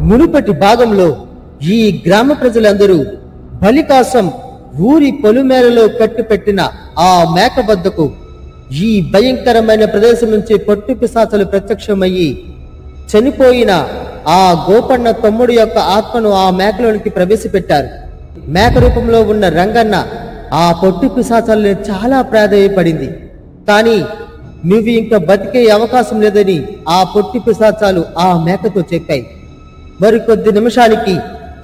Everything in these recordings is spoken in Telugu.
మునుపటి భాగంలో ఈ గ్రామ ప్రజలందరూ బలి కోసం ఊరి పొలిమేరలో కట్టిపెట్టిన ఆ మేక వద్దకు ఈ భయంకరమైన ప్రదేశం నుంచి పొట్టు పిశాచాలు ప్రత్యక్షమయ్యి చనిపోయిన ఆ గోపన్న తమ్ముడు యొక్క ఆత్మను ఆ మేకలోనికి ప్రవేశపెట్టారు. మేక రూపంలో ఉన్న రంగన్న ఆ పొట్టు పిశాచాలని చాలా ప్రాధేయపడింది. కానీ నువ్వు ఇంకా బతికే అవకాశం లేదని ఆ పొట్టి పిశాచాలు ఆ మేకతో చెప్పాయి. మరికొద్ది నిమిషానికి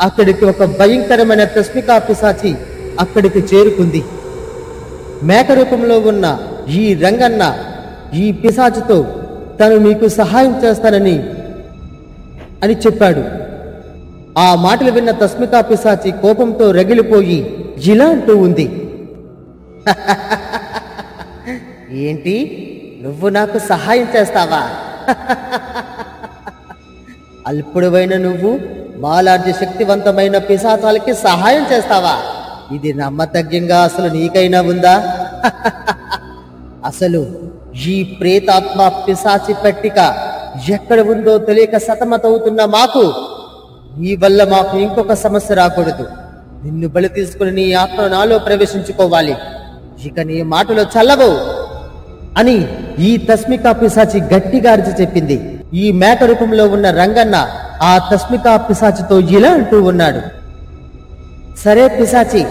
అక్కడికి ఒక భయంకరమైన తస్మికా పిశాచి అక్కడికి చేరుకుంది. మేక రూపంలో ఉన్న ఈ రంగన్న ఈ పిశాచితో తను మీకు సహాయం చేస్తానని చెప్పాడు. ఆ మాటలు విన్న తస్మికా పిశాచి కోపంతో రగిలిపోయి ఇలా అంటూ ఉంది, ఏంటి, నువ్వు నాకు సహాయం చేస్తావా? అల్పుడువైన నువ్వు మాలాంటి శక్తివంతమైన పిశాచాలకి సహాయం చేస్తావా? ఇది నమ్మతగ్యంగా అసలు నీకైనా ఉందా? అసలు ఈ ప్రేతాత్మ పిశాచి పట్టిక ఎక్కడ ఉందో తెలియక సతమతవుతున్న మాకు నీ వల్ల మాకు ఇంకొక సమస్య రాకూడదు. నిన్ను బలి తీసుకుని నీ ఆత్మ నాలో ప్రవేశించుకోవాలి. ఇక నీ మాటలో చల్లవు అని ఈ తస్మికా పిశాచి గట్టిగా అరిచి చెప్పింది. ఈ మేక రూపంలో ఉన్న రంగన్న ఆ తస్మికా పిశాచితో ఇలా అంటూ ఉన్నాడు, సరే పిశాచి,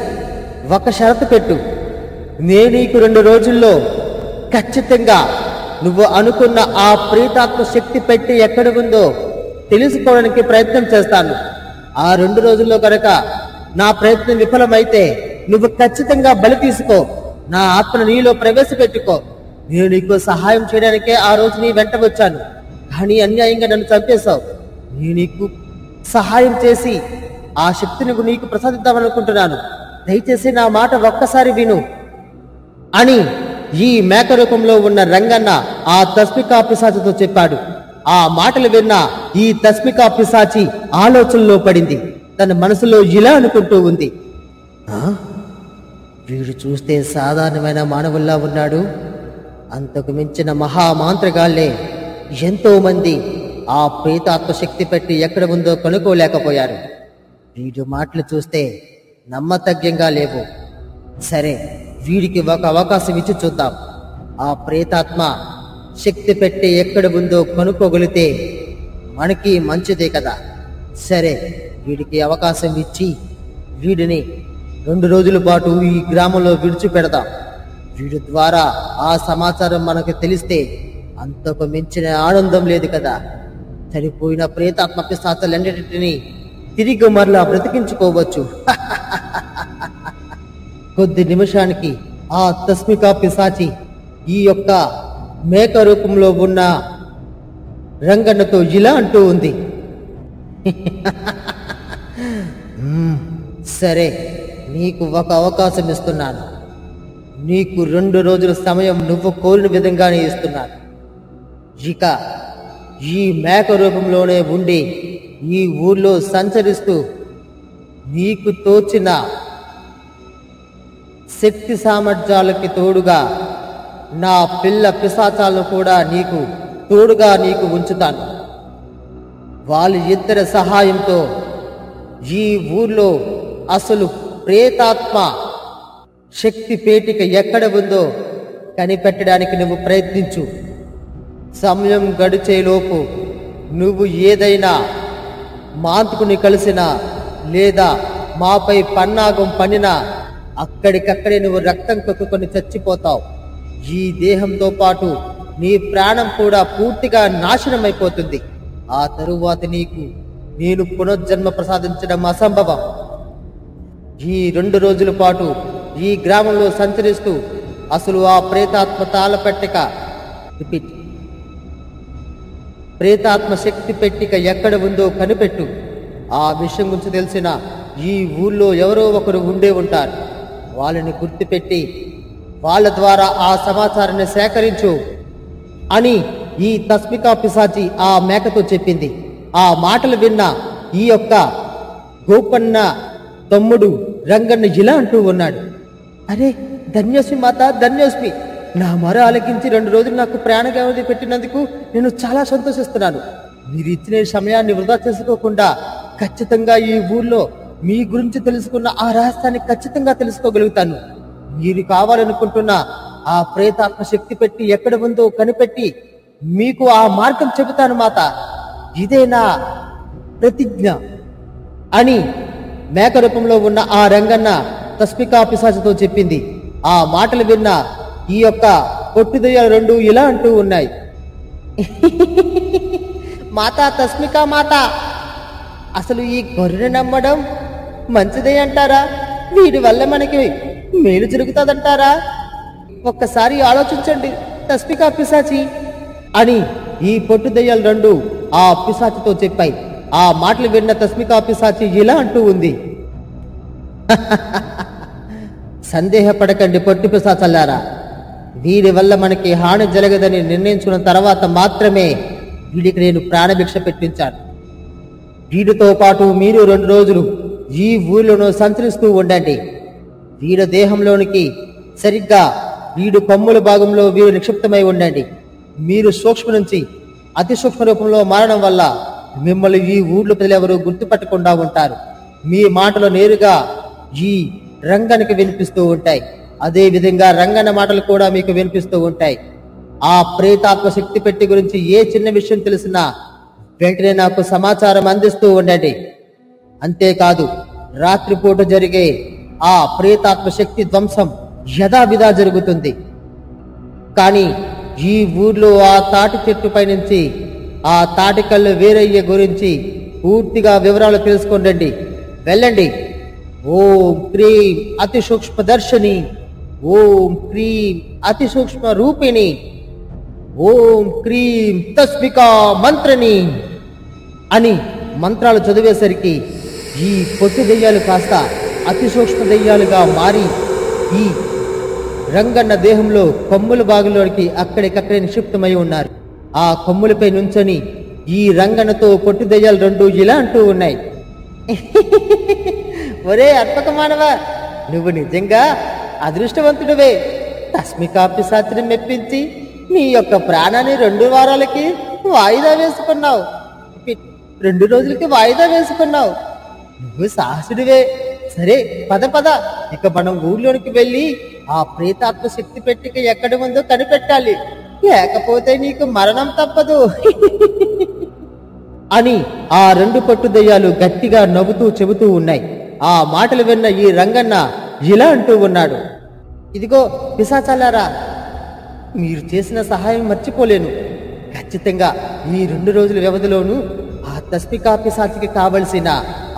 ఒక షరతు పెట్టు. నేను నీకు 2 రోజుల్లో ఖచ్చితంగా నువ్వు అనుకున్న ఆ ప్రేతాత్మ శక్తి పెట్టి ఎక్కడ ఉందో తెలుసుకోవడానికి ప్రయత్నం చేస్తాను. ఆ 2 రోజుల్లో కనుక నా ప్రయత్నం విఫలమైతే నువ్వు ఖచ్చితంగా బలి తీసుకో, నా ఆత్మను నీలో ప్రవేశపెట్టుకో. నేను నీకు సహాయం చేయడానికే ఆ రోజు నీ వెంట వచ్చాను, కానీ అన్యాయంగా నన్ను చంపేశావు. నేను నీకు సహాయం చేసి ఆ శక్తిని నీకు ప్రసాదిద్దామనుకుంటున్నాను. దయచేసి నా మాట ఒక్కసారి విను అని ఈ మేక రూపంలో ఉన్న రంగన్న ఆ తస్మికా పిశాచితో చెప్పాడు. ఆ మాటలు విన్న ఈ తస్మికా పిశాచి ఆలోచనలో పడింది. తన మనసులో ఇలా అనుకుంటూ ఉంది, వీడు చూస్తే సాధారణమైన మానవుల్లా ఉన్నాడు. అంతకు మించిన మహామాంత్రగాళ్లే ఎంతో మంది ఆ ప్రేతాత్మ శక్తి పెట్టి ఎక్కడ ఉందో కనుక్కోలేకపోయారు. వీడి మాటలు చూస్తే నమ్మతగ్యంగా లేవు. సరే, వీడికి ఒక అవకాశం ఇచ్చి చూద్దాం. ఆ ప్రేతాత్మ శక్తి పెట్టి ఎక్కడ ఉందో కనుక్కోగలిగితే మనకి మంచిదే కదా. సరే, వీడికి అవకాశం ఇచ్చి వీడిని 2 రోజుల పాటు ఈ గ్రామంలో విడిచిపెడదాం. వీడి ద్వారా ఆ సమాచారం మనకు తెలిస్తే అంతకు మించిన ఆనందం లేదు కదా. చనిపోయిన ప్రేతాత్మ పిశాచాలన్నిటిని తిరిగి మరలా బ్రతికించుకోవచ్చు. కొద్ది నిమిషానికి ఆ తస్మికా పిశాచి ఈ యొక్క మేక రూపంలో ఉన్న రంగన్నతో ఇలా అంటూ ఉంది, సరే, నీకు ఒక అవకాశం ఇస్తున్నాను. నీకు 2 రోజుల సమయం నువ్వు కోరిన విధంగానే ఇస్తున్నాను. ఇక ఈ మేక రూపంలోనే ఉండి ఈ ఊర్లో సంచరిస్తూ నీకు తోచిన శక్తి సామర్థ్యాలకి తోడుగా నా పిల్ల పిశాచాలను కూడా నీకు తోడుగా ఉంచుతాను. వాళ్ళ ఇద్దరి సహాయంతో ఈ ఊర్లో అసలు ప్రేతాత్మ శక్తి పేటిక ఎక్కడ ఉందో కనిపెట్టడానికి నువ్వు ప్రయత్నించు. సమయం గడిచేలోపు నువ్వు ఏదైనా మాంత్రికుని కలిసినా లేదా మాపై పన్నాగం పన్నినా అక్కడికక్కడే నువ్వు రక్తం కక్కుకొని చచ్చిపోతావు. ఈ దేహంతో పాటు నీ ప్రాణం కూడా పూర్తిగా నాశనమైపోతుంది. ఆ తరువాత నీకు నేను పునర్జన్మ ప్రసాదించడం అసంభవం. ఈ 2 రోజుల పాటు ఈ గ్రామంలో సంచరిస్తూ అసలు ఆ ప్రేతాత్మ తాళపెట్టిక ప్రేతాత్మ శక్తి పెట్టిక ఎక్కడ ఉందో కనిపెట్టు. ఆ విషయం గురించి తెలిసిన ఈ ఊళ్ళో ఎవరో ఒకరు ఉండే ఉంటారు. వాళ్ళని గుర్తుపెట్టి వాళ్ళ ద్వారా ఆ సమాచారాన్ని సేకరించు అని ఈ తస్మికా పిశాచి ఆ మేకతో చెప్పింది. ఆ మాటలు విన్న ఈ యొక్క గోపన్న తమ్ముడు రంగన్న ఇలా అంటూ ఉన్నాడు, అరే ధన్యోస్మి మాత, ధన్యోస్మి. నా మొర ఆలకించి 2 రోజులు నాకు ప్రాణగావధి పెట్టినందుకు నేను చాలా సంతోషిస్తున్నాను. మీరు ఇచ్చిన ఈ సమయాన్ని వృధా చేసుకోకుండా ఖచ్చితంగా ఈ ఊర్లో మీ గురించి తెలుసుకున్న ఆ రహస్యాన్ని ఖచ్చితంగా తెలుసుకోగలుగుతాను. మీరు కావాలనుకుంటున్న ఆ ప్రేతాత్మ శక్తి పెట్టి ఎక్కడ ఉందో కనిపెట్టి మీకు ఆ మార్గం చెబుతాను మాత. ఇదే నా ప్రతిజ్ఞ అని మేక రూపంలో ఉన్న ఆ రంగన్న తస్మికా పిశాచితో చెప్పింది. ఆ మాటలు విన్న ఈ యొక్క పొట్టుదయ్యాలు రెండు ఇలా అంటూ ఉన్నాయి. మాత, తస్మికా మాత, అసలు ఈ గొర్రెని నమ్మడం మంచిదే అంటారా? వీడి వల్ల మనకి మేలు జరుగుతుందంటారా? ఒక్కసారి ఆలోచించండి తస్మికా పిశాచి అని ఈ పొట్టు దయ్యాలు రెండు ఆ పిశాచితో చెప్పాయి. ఆ మాటలు విన్న తస్మికా పిశాచి ఇలా అంటూ ఉంది. సందేహపడకండి పొట్టి పిశాచల్లారా, వీడి వల్ల మనకి హాని జరగదని నిర్ణయించుకున్న తర్వాత మాత్రమే వీడికి నేను ప్రాణభిక్ష పెట్టించాను. వీడితో పాటు మీరు 2 రోజులు ఈ ఊరిలోనూ సంచరిస్తూ ఉండండి. వీడి దేహంలోనికి సరిగ్గా వీడు కొమ్ముల భాగంలో వీరు నిక్షిప్తమై ఉండండి. మీరు సూక్ష్మ నుంచి అతి సూక్ష్మ రూపంలో మారడం వల్ల మిమ్మల్ని ఈ ఊర్లో ప్రజలెవరూ గుర్తుపట్టకుండా ఉంటారు. మీ మాటలు నేరుగా ఈ రంగనికి వినిపిస్తూ ఉంటాయి. అదే విధంగా రంగన్న మాటలు కూడా మీకు వినిపిస్తూ ఉంటాయి. ఆ ప్రేతాత్మ శక్తి పెట్టి గురించి ఏ చిన్న విషయం తెలిసినా వెంటనే నాకు సమాచారం అందిస్తూ ఉండండి. అంతేకాదు, రాత్రిపూట జరిగే ఆ ప్రేతాత్మ శక్తి ధ్వంసం యథావిధా జరుగుతుంది. కానీ ఈ ఊర్లో ఆ తాటి చెట్టుపై నుంచి ఆ తాటికల్లు వేరయ్య గురించి పూర్తిగా వివరాలు తెలుసుకోండి. వెళ్ళండి. ఓం క్రీం అతి సూక్ష్మ దర్శిని, ఓం క్రీం అతి సూక్ష్మ రూపిణి, ఓం క్రీం తస్మికా మంత్రిని అని మంత్రాలు చదివేసరికి ఈ పొట్టు దెయ్యాలు కాస్త అతి సూక్ష్మ దెయ్యాలుగా మారి ఈ రంగన్న దేహంలో కొమ్ముల భాగంలోనికి అక్కడికక్కడే నిక్షిప్తమై ఉన్నారు. ఆ కొమ్ములపై నుంచొని ఈ రంగన్నతో పొట్టు దెయ్యాలు రెండు ఇలా అంటూ ఉన్నాయి. ఒరే అర్పక మానవ, నువ్వు నిజంగా అదృష్టవంతుడివే. తస్మికా పిశాచిని మెప్పించి నీ యొక్క ప్రాణాన్ని 2 వారాలకి వాయిదా వేసుకున్నావు. 2 రోజులకి వాయిదా వేసుకున్నావు. నువ్వు సాహసుడివే. సరే పద పద, ఇక మనం ఊర్లోనికి వెళ్ళి ఆ ప్రేతాత్మ శక్తి పెట్టిక ఎక్కడ ఉందో కనిపెట్టాలి, లేకపోతే నీకు మరణం తప్పదు అని ఆ 2 పొట్టు దెయ్యాలు గట్టిగా నవ్వుతూ చెబుతూ ఉన్నాయి. ఆ మాటలు విన్న ఈ రంగన్న ఇలా అంటూ ఉన్నాడు. ఇదిగో పిశాచాలారా, మీరు చేసిన సహాయం మర్చిపోలేను. ఖచ్చితంగా ఈ 2 రోజుల వ్యవధిలోనూ ఆ తస్మికా పిశాచికి కావలసిన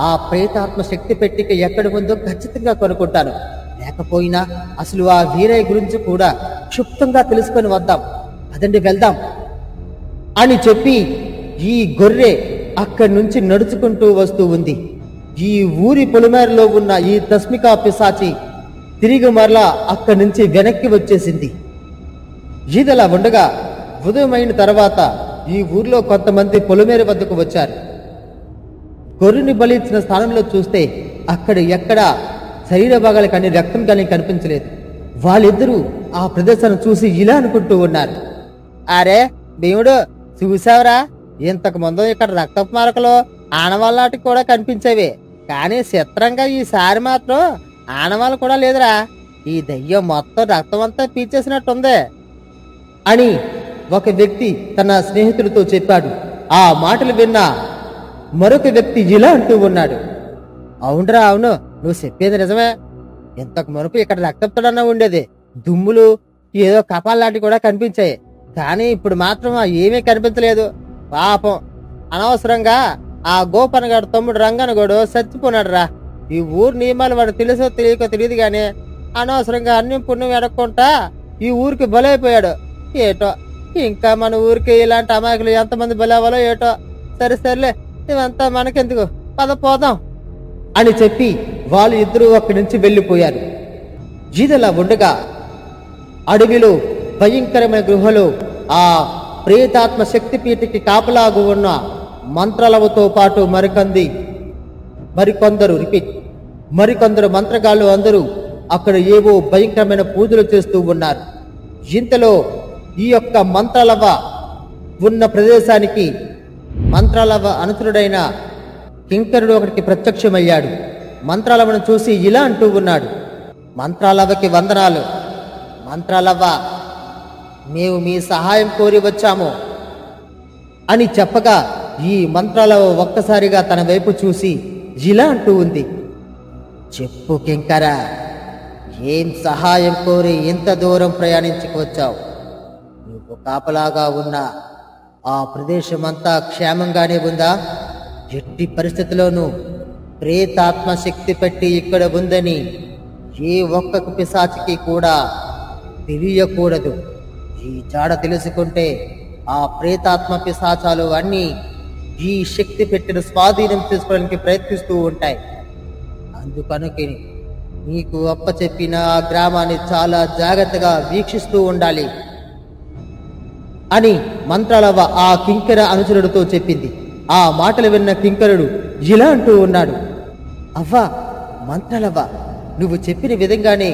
ఆ ప్రేతాత్మ శక్తి పెట్టిక ఎక్కడ ఉందో ఖచ్చితంగా కొనుక్కుంటాను. లేకపోయినా అసలు ఆ వీరయ్య గురించి కూడా క్షుప్తంగా తెలుసుకొని వద్దాం. అదండి, వెళ్దాం అని చెప్పి ఈ గొర్రె అక్కడి నుంచి నడుచుకుంటూ వస్తూ ఉంది. ఈ ఊరి పొలిమేరలో ఉన్న ఈ తస్మికా పిశాచి తిరిగి మరలా అక్కడి నుంచి వెనక్కి వచ్చేసింది. ఈదలా ఉండగా ఉదయమైన తర్వాత ఈ ఊర్లో కొంతమంది పొలిమేర వద్దకు వచ్చారు. గొర్రెని బలి ఇచ్చిన స్థానంలో చూస్తే అక్కడ ఎక్కడా శరీర భాగాలు కానీ రక్తం కానీ కనిపించలేదు. వాళ్ళిద్దరూ ఆ ప్రదేశాన్ని చూసి ఇలా అనుకుంటూ ఉన్నారు. అరే భీముడు, చూసావురా, ఇంతకు ముందు ఇక్కడ రక్తపు మార్కలు ఆనవాళ్ళకి కూడా కనిపించేవి, కానీ చిత్రంగా ఈసారి మాత్రం ఆనవాళ్ళు కూడా లేదురా. ఈ దయ్యం మొత్తం రక్తం అంతా పీల్చేసినట్టుంది అని ఒక వ్యక్తి తన స్నేహితుడితో చెప్పాడు. ఆ మాటలు విన్న మరొక వ్యక్తి ఇలా అంటూ ఉన్నాడు. అవునరా, అవును, నువ్వు చెప్పేది నిజమే. ఇంతకు మునుపు ఇక్కడ రక్తంతోడన్నా ఉండేది, దుమ్ములు ఏదో కపాలు లాంటివి కూడా కనిపించాయి, కానీ ఇప్పుడు మాత్రం ఏమీ కనిపించలేదు. పాపం, అనవసరంగా ఆ గోపనగాడు తమ్ముడు రంగనగోడు చచ్చిపోనాడు రా. ఈ ఊరు నియమాలు వాడు తెలుసో తెలియకో తెలియదు గాని అనవసరంగా అన్యం పుణ్యం ఎడక్కుంటా ఈ ఊరికి బలైపోయాడు. ఏటో ఇంకా మన ఊరికి ఇలాంటి అమాయకులు ఎంతమంది బలవ్వాలో ఏటో. సరే సర్లే, ఇవంతా మనకెందుకు, పద పోదాం అని చెప్పి వాళ్ళు ఇద్దరూ అక్కడి నుంచి వెళ్ళిపోయారు. ఇదిలా ఉండగా అడవిలో భయంకరమైన గృహలో ఆ ప్రేతాత్మ శక్తిపీఠకి కాపలాగు ఉన్న మంత్రాలతో పాటు మరికొందరు మంత్రగాళ్ళు అందరూ అక్కడ ఏవో భయంకరమైన పూజలు చేస్తూ ఉన్నారు. ఇంతలో ఈ యొక్క మంత్రాలవ ఉన్న ప్రదేశానికి మంత్రాలవ్వ అనుచరుడైన కింకరుడు ఒకటికి ప్రత్యక్షమయ్యాడు. మంత్రాలవ్వను చూసి ఇలా అంటూ ఉన్నాడు, మంత్రాలవ్వకి వందనాలు. మంత్రాలవ్వ, మేము మీ సహాయం కోరి వచ్చాము అని చెప్పగా ఈ మంత్రాలవ్వ ఒక్కసారిగా తన వైపు చూసి ఇలా అంటూ ఉంది, చెప్పు కింకర, ఏం సహాయం కోరి ఇంత దూరం ప్రయాణించుకు వచ్చావు? నువ్వు కాపలాగా ఉన్న ఆ ప్రదేశం అంతా క్షేమంగానే ఉందా? ఎట్టి పరిస్థితిలోనూ ప్రేతాత్మ శక్తి పెట్టి ఇక్కడ ఉందని ఏ ఒక్క పిశాచికి కూడా తెలియకూడదు. ఈ జాడ తెలుసుకుంటే ఆ ప్రేతాత్మ పిశాచాలు అన్నీ ఈ శక్తి పెట్టిన స్వాధీనం చేసుకోవడానికి ప్రయత్నిస్తూ ఉంటాయి. అందుకనుక నీకు అప్పచెప్పిన ఆ గ్రామాన్ని చాలా జాగ్రత్తగా వీక్షిస్తూ ఉండాలి అని మంత్రాలవ్వ ఆ కింకర అనుచరుడితో చెప్పింది. ఆ మాటలు విన్న కింకరుడు ఇలా అంటూ ఉన్నాడు, అవ్వా మంత్రాలవ్వ, నువ్వు చెప్పిన విధంగానే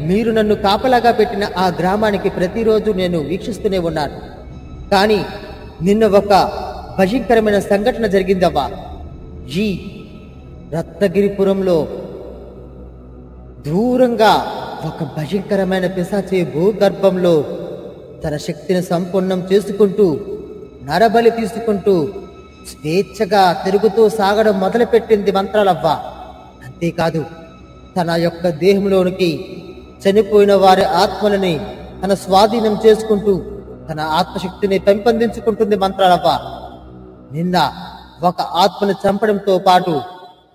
మీరు నన్ను కాపలాగా పెట్టిన ఆ గ్రామానికి ప్రతిరోజు నేను వీక్షిస్తూనే ఉన్నాను. కానీ నిన్న ఒక భయంకరమైన సంఘటన జరిగిందవ్వా. ఈ రత్నగిరిపురంలో దూరంగా ఒక భయంకరమైన పిశాచి భూగర్భంలో తన శక్తిని సంపూర్ణం చేసుకుంటూ నరబలి తీసుకుంటూ స్వేచ్ఛగా తిరుగుతూ సాగడం మొదలుపెట్టింది మంత్రాలవ్వ. అంతేకాదు, తన యొక్క దేహంలోనికి చనిపోయిన వారి ఆత్మలని తన స్వాధీనం చేసుకుంటూ తన ఆత్మశక్తిని పెంపొందించుకుంటుంది మంత్రాలవ్వ. నిన్న ఒక ఆత్మను చంపడంతో పాటు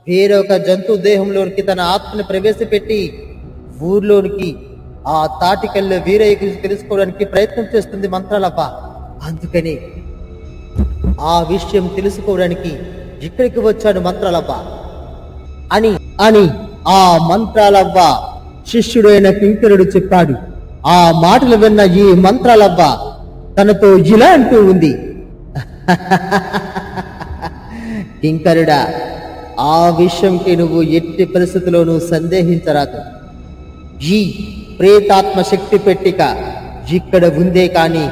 వేరొక జంతు దేహంలోనికి తన ఆత్మను ప్రవేశపెట్టి ఊర్లోనికి ఆ తాటికల్లో వీరయ్య తెలుసుకోవడానికి ప్రయత్నం చేస్తుంది మంత్రాలవ్వ. అందుకని ఆ విషయం తెలుసుకోవడానికి ఇక్కడికి వచ్చాడు మంత్రాలవ్వ అని అని ఆ మంత్రాలవ్వ శిష్యుడైన కింకరుడు చెప్పాడు. ఆ మాటలు విన్న ఈ మంత్రాలవ్వ తనతో ఇలా అంటూ ఉంది, కింకరుడా, ఆ విషయంకి నువ్వు ఎట్టి పరిస్థితుల్లోనూ సందేహించరాదు. ఈ ప్రేతాత్మ శక్తి పెట్టిక ఇక్కడ ఉందే కానీ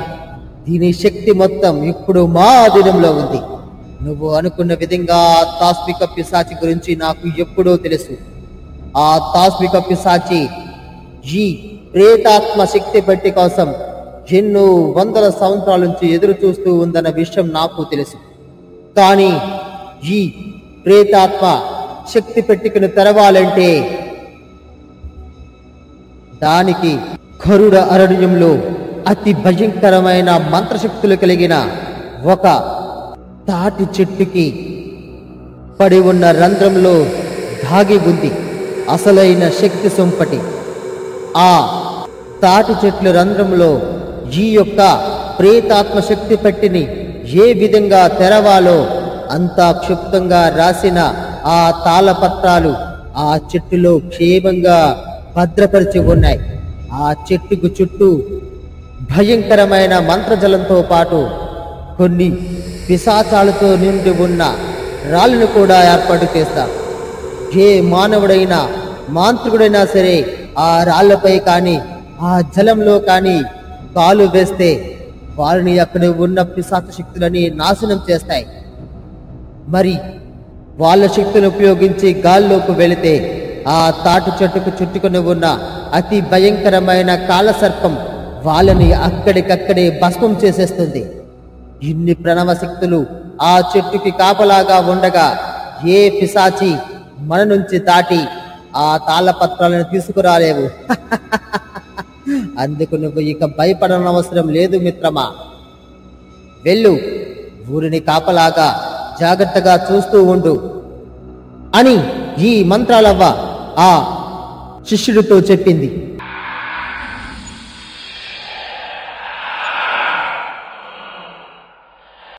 దీని శక్తి మొత్తం ఇప్పుడు మా అధీనంలో ఉంది. నువ్వు అనుకున్న విధంగా ఆ తాస్విక పిశాచి గురించి నాకు ఎప్పుడో తెలుసు. ఆ తాస్విక పిశాచి ఈ ప్రేతాత్మ శక్తి పెట్టి కోసం ఎన్నో వందల సంవత్సరాల నుంచి ఎదురు చూస్తూ ఉందన్న విషయం నాకు తెలుసు. కానీ ఈ ప్రేతాత్మ శక్తి పెట్టికను తెరవాలంటే దానికి గరుడ అరణ్యంలో అతి భయంకరమైన మంత్రశక్తులు కలిగిన ఒక తాటి చెట్టుకి పడి ఉన్న రంధ్రంలో దాగి ఉంది అసలైన శక్తి సొంపటి. ఆ తాటి చెట్ల రంధ్రంలో ఈ యొక్క ప్రేతాత్మ శక్తి పెట్టిని ఏ విధంగా తెరవాలో అంతా క్షుప్తంగా రాసిన ఆ తాళపత్రాలు ఆ చెట్టులో క్షేమంగా భద్రపరిచి ఉన్నాయి. ఆ చెట్టుకు చుట్టూ భయంకరమైన మంత్రజలంతో పాటు కొన్ని పిశాచాలతో నిండి ఉన్న రాళ్ళను కూడా ఏర్పాటు చేస్తారు. ఏ మానవుడైనా మాంత్రికుడైనా సరే ఆ రాళ్లపై కానీ ఆ జలంలో కానీ కాలు వేస్తే వారిని అక్కడ ఉన్న పిశాచ శక్తులని నాశనం చేస్తాయి. మరి వాళ్ళ శక్తిని ఉపయోగించి గాల్లోకి వెళితే ఆ తాటి చెట్టుకు చుట్టుకుని ఉన్న అతి భయంకరమైన కాలసర్పం వాళ్ళని అక్కడికక్కడే భస్మం చేసేస్తుంది. ఇన్ని ప్రణవ శక్తులు ఆ చెట్టుకి కాపలాగా ఉండగా ఏ పిశాచి మన నుంచి దాటి ఆ తాళపత్రాలను తీసుకురాలేవు. అందుకు నువ్వు ఇక భయపడనవసరం లేదు మిత్రమా. వెళ్ళు, ఊరిని కాపలాగా జాగ్రత్తగా చూస్తూ ఉండు అని ఈ మంత్రాలవ్వ ఆ శిష్యుడితో చెప్పింది.